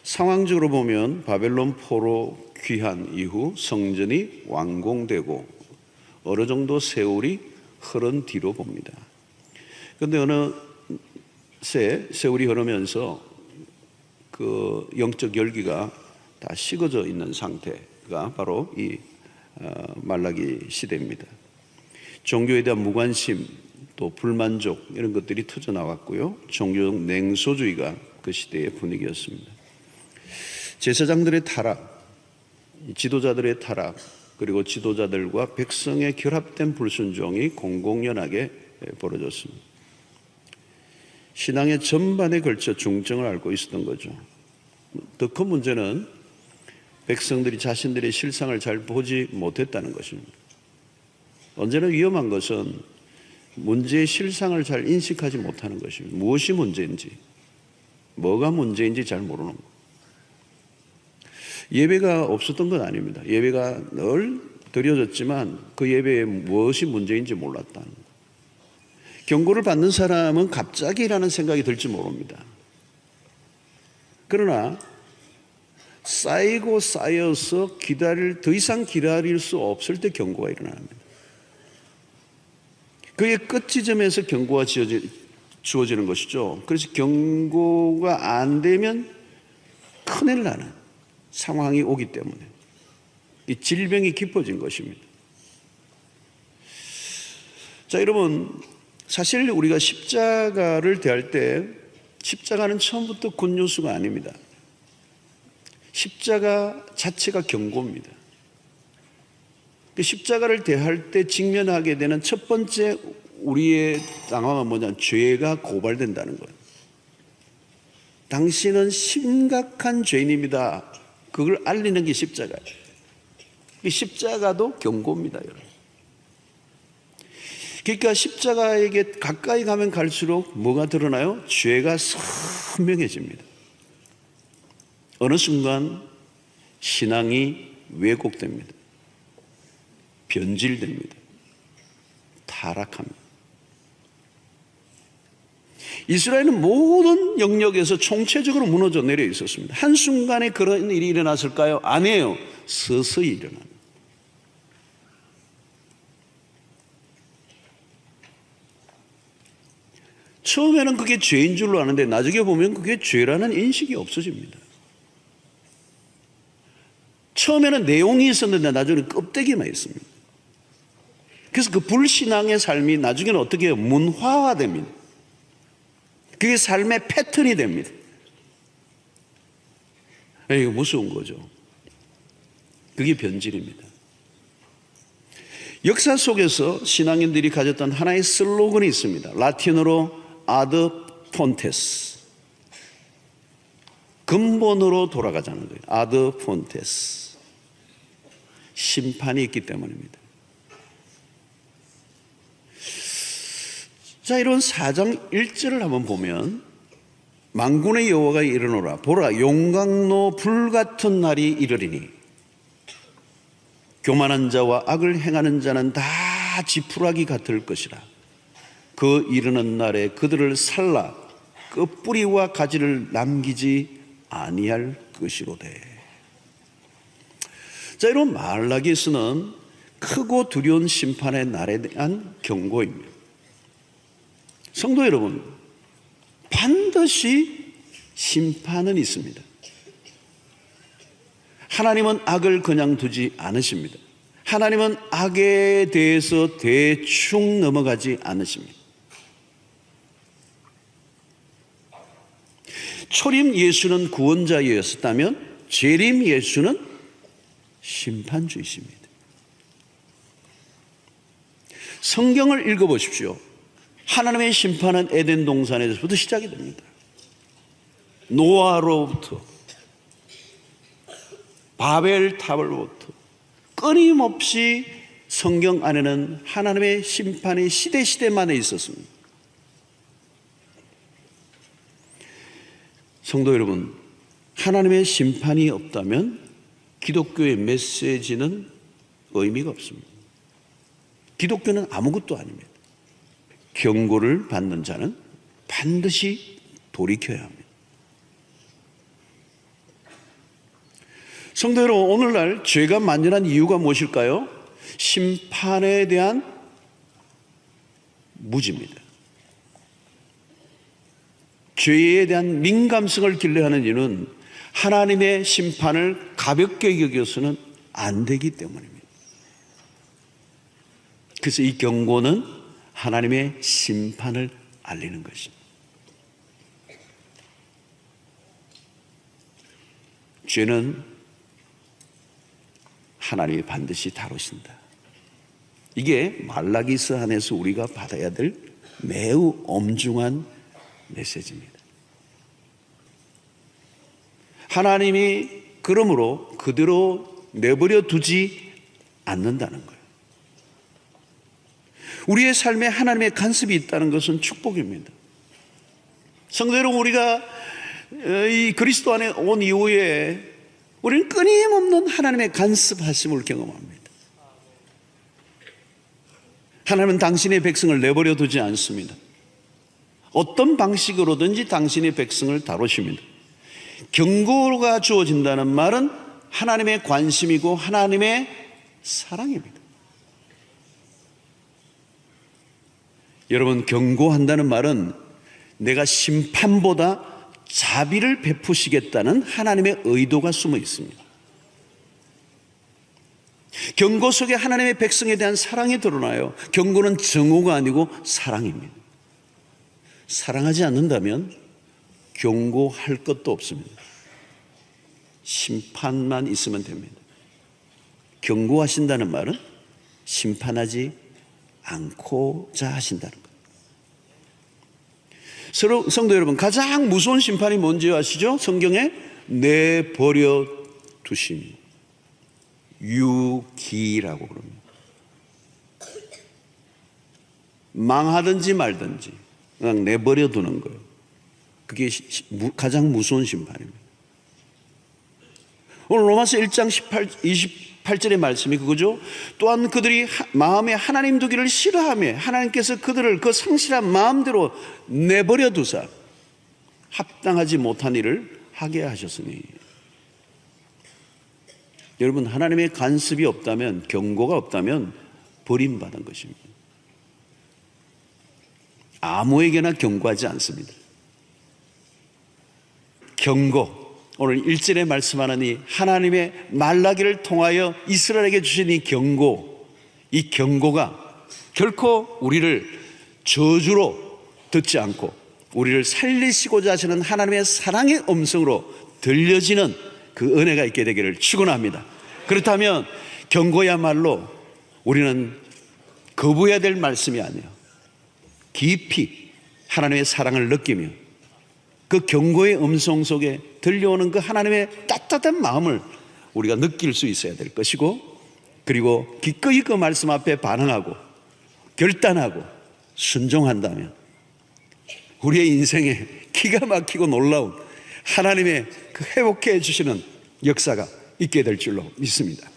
상황적으로 보면 바벨론 포로 귀환 이후 성전이 완공되고 어느 정도 세월이 흐른 뒤로 봅니다. 그런데 어느새 세월이 흐르면서 그 영적 열기가 다 식어져 있는 상태가 바로 이 말라기 시대입니다. 종교에 대한 무관심, 또 불만족 이런 것들이 터져 나왔고요. 종교적 냉소주의가 그 시대의 분위기였습니다. 제사장들의 타락, 지도자들의 타락, 그리고 지도자들과 백성의 결합된 불순종이 공공연하게 벌어졌습니다. 신앙의 전반에 걸쳐 중증을 앓고 있었던 거죠. 더 큰 문제는 백성들이 자신들의 실상을 잘 보지 못했다는 것입니다. 언제나 위험한 것은 문제의 실상을 잘 인식하지 못하는 것입니다. 무엇이 문제인지, 뭐가 문제인지 잘 모르는 것. 예배가 없었던 건 아닙니다. 예배가 늘 드려졌지만 그 예배에 무엇이 문제인지 몰랐다는 것. 경고를 받는 사람은 갑자기라는 생각이 들지 모릅니다. 그러나 쌓이고 쌓여서 더 이상 기다릴 수 없을 때 경고가 일어납니다. 그의 끝 지점에서 경고가 주어지는 것이죠. 그래서 경고가 안 되면 큰일 나는 상황이 오기 때문에 이 질병이 깊어진 것입니다. 자, 여러분, 사실 우리가 십자가를 대할 때 십자가는 처음부터 굿뉴스가 아닙니다. 십자가 자체가 경고입니다. 십자가를 대할 때 직면하게 되는 첫 번째 우리의 상황은 뭐냐? 죄가 고발된다는 거예요. 당신은 심각한 죄인입니다. 그걸 알리는 게 십자가예요. 십자가도 경고입니다, 여러분. 그러니까 십자가에게 가까이 가면 갈수록 뭐가 드러나요? 죄가 선명해집니다. 어느 순간 신앙이 왜곡됩니다. 변질됩니다. 타락합니다. 이스라엘은 모든 영역에서 총체적으로 무너져 내려 있었습니다. 한순간에 그런 일이 일어났을까요? 아니에요. 서서히 일어납니다. 처음에는 그게 죄인 줄로 아는데 나중에 보면 그게 죄라는 인식이 없어집니다. 처음에는 내용이 있었는데 나중에는 껍데기만 있습니다. 그래서 그 불신앙의 삶이 나중에는 어떻게 해요? 문화화됩니다. 그게 삶의 패턴이 됩니다. 이거 무서운 거죠. 그게 변질입니다. 역사 속에서 신앙인들이 가졌던 하나의 슬로건이 있습니다. 라틴어로 아드 폰테스, 근본으로 돌아가자는 거예요. 아드 폰테스, 심판이 있기 때문입니다. 자, 이런 4장 1절을 한번 보면 만군의 여호와가 이르노라 보라 용광로 불같은 날이 이르리니 교만한 자와 악을 행하는 자는 다 지푸라기 같을 것이라. 그 이르는 날에 그들을 살라 그 뿌리와 가지를 남기지 아니할 것이로되. 자, 이런 말라기에서는 크고 두려운 심판의 날에 대한 경고입니다. 성도 여러분, 반드시 심판은 있습니다. 하나님은 악을 그냥 두지 않으십니다. 하나님은 악에 대해서 대충 넘어가지 않으십니다. 초림 예수는 구원자였었다면 재림 예수는 심판주이십니다. 성경을 읽어보십시오. 하나님의 심판은 에덴 동산에서부터 시작이 됩니다. 노아로부터 바벨탑으로부터 끊임없이 성경 안에는 하나님의 심판이 시대마다 있었습니다. 성도 여러분, 하나님의 심판이 없다면 기독교의 메시지는 의미가 없습니다. 기독교는 아무것도 아닙니다. 경고를 받는 자는 반드시 돌이켜야 합니다. 성도 여러분, 오늘날 죄가 만연한 이유가 무엇일까요? 심판에 대한 무지입니다. 죄에 대한 민감성을 길러야 하는 이유는 하나님의 심판을 가볍게 여겨서는 안 되기 때문입니다. 그래서 이 경고는 하나님의 심판을 알리는 것입니다. 죄는 하나님이 반드시 다루신다. 이게 말라기서 안에서 우리가 받아야 될 매우 엄중한 메시지입니다. 하나님이 그러므로 그대로 내버려 두지 않는다는 거예요. 우리의 삶에 하나님의 간섭이 있다는 것은 축복입니다. 성도 여러분, 우리가 이 그리스도 안에 온 이후에 우리는 끊임없는 하나님의 간섭하심을 경험합니다. 하나님은 당신의 백성을 내버려 두지 않습니다. 어떤 방식으로든지 당신의 백성을 다루십니다. 경고가 주어진다는 말은 하나님의 관심이고 하나님의 사랑입니다. 여러분, 경고한다는 말은 내가 심판보다 자비를 베푸시겠다는 하나님의 의도가 숨어 있습니다. 경고 속에 하나님의 백성에 대한 사랑이 드러나요. 경고는 정오가 아니고 사랑입니다. 사랑하지 않는다면 경고할 것도 없습니다. 심판만 있으면 됩니다. 경고하신다는 말은 심판하지 않고자 하신다는 것. 성도 여러분, 가장 무서운 심판이 뭔지 아시죠? 성경에 내버려 두심, 유기라고 그럽니다. 망하든지 말든지 그냥 내버려 두는 거예요. 그게 가장 무서운 심판입니다. 오늘 로마서 1장 28절의 말씀이 그거죠. 또한 그들이 마음에 하나님 두기를 싫어하며 하나님께서 그들을 그 성실한 마음대로 내버려 두사 합당하지 못한 일을 하게 하셨으니. 여러분, 하나님의 간섭이 없다면, 경고가 없다면 버림받은 것입니다. 아무에게나 경고하지 않습니다. 경고, 오늘 1절에 말씀하는 이 하나님의 말라기를 통하여 이스라엘에게 주신 이 경고가 결코 우리를 저주로 듣지 않고 우리를 살리시고자 하시는 하나님의 사랑의 음성으로 들려지는 그 은혜가 있게 되기를 축원합니다. 그렇다면 경고야말로 우리는 거부해야 될 말씀이 아니에요. 깊이 하나님의 사랑을 느끼며 그 경고의 음성 속에 들려오는 그 하나님의 따뜻한 마음을 우리가 느낄 수 있어야 될 것이고, 그리고 기꺼이 그 말씀 앞에 반응하고 결단하고 순종한다면 우리의 인생에 기가 막히고 놀라운 하나님의 그 회복해 주시는 역사가 있게 될 줄로 믿습니다.